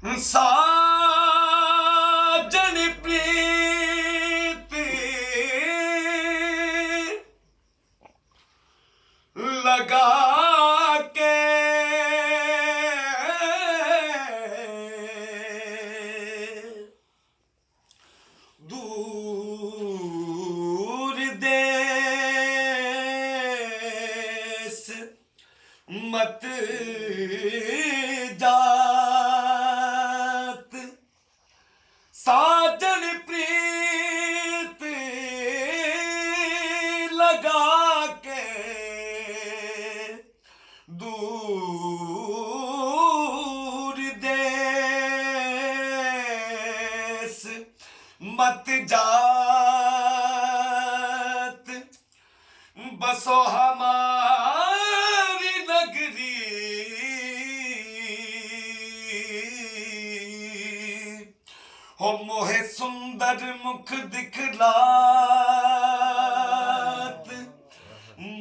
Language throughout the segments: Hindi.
साजन प्रीत लगा के दूर देश मत जात। साजन प्रीत लगा के दूर देश मत जात। बसो हमारी नगरी हो मोहे सुंदर मुख दिखलात।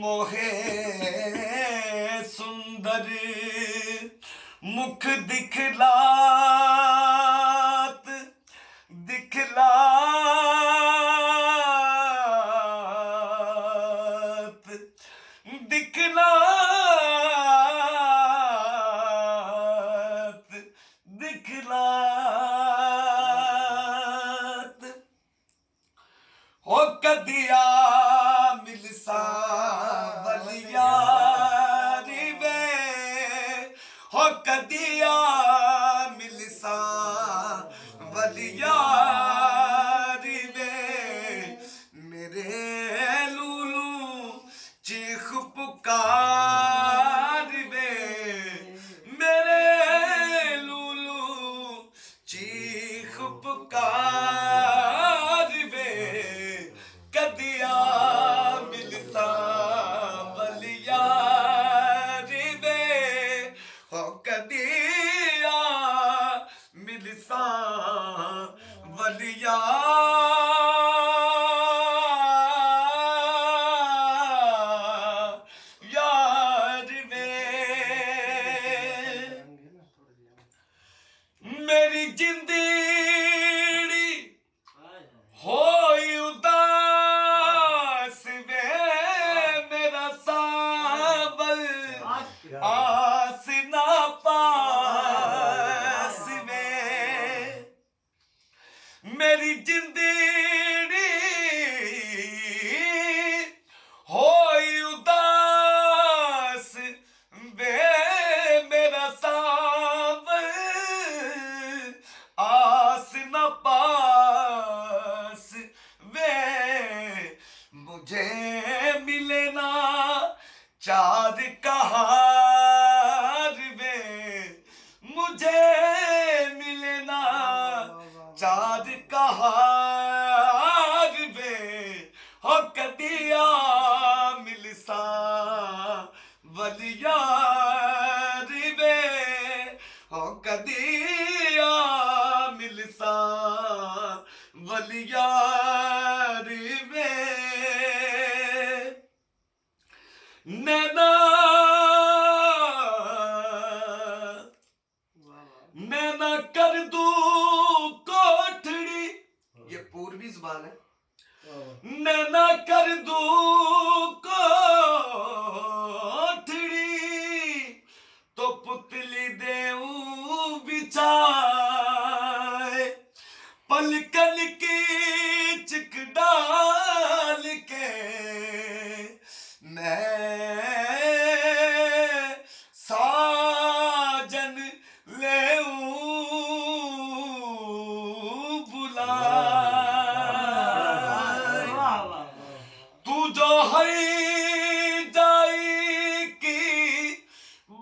मोहे सुंदर मुख दिखलात। दिखलात दिखलात दिखलात। हो कदिया मिलसा बलियारी वे हो कदिया मिलसा बलियारी वे मेरे लूलू चीख पुकार वे मेरे लूलू चीख पुकार वे कदिया मिलसा बलियारी वे हो कदिया मिलसा बलिया यार वे मेरी जिंदड़ी होई उदास वे मेरा सावल आस ना पास वे मेरी जिंदड़ी होई उदास वे मेरा सावल आस न पास वे मुझे मिले ना चाँद कहार वे मुझे मिले ना चाँद कहार वे हो कदिया मिलसा बलियार वे हो कदिया मिलसा बलियार वे नैना नैना कर दू कोठड़ी ये पूर्वी जुबान है। नैना कर दू कोठड़ी तो पुतली देऊ बिछाए पलकन की चिक डाल के मैं साजन लेऊ बुलाए। तू जो हरी जाई की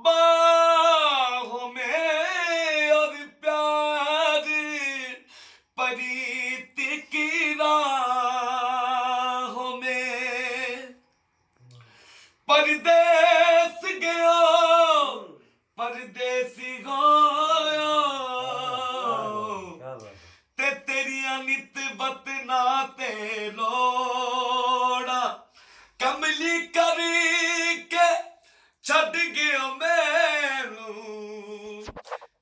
बाहों में और प्यार परीति की राहों में परदेस गयो परदेसी गयो ते तेरिया नित बतना ते लोड़ा कमली करी के छड़ गयो मैनू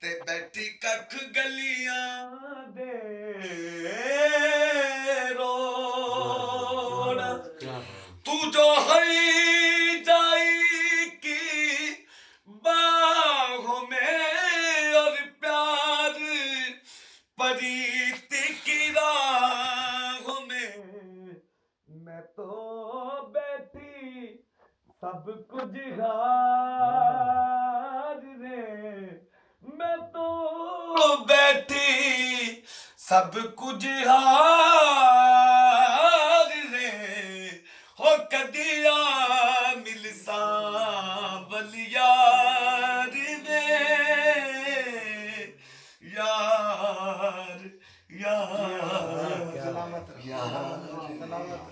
ते बैठी कख ਸਭ ਕੁਝ ਹਾਰ ਰੇ ਮੈਂ ਤੋਂ ਬੈਠੀ ਸਭ ਕੁਝ ਹਾਰ ਰੇ ਹੋ ਕਦੀਆ ਮਿਲਸਾ ਬਲਿਆਰ ਵੇ ਯਾਰ ਯਾਰ ਸਲਾਮਤ ਯਾਰ ਸਲਾਮਤ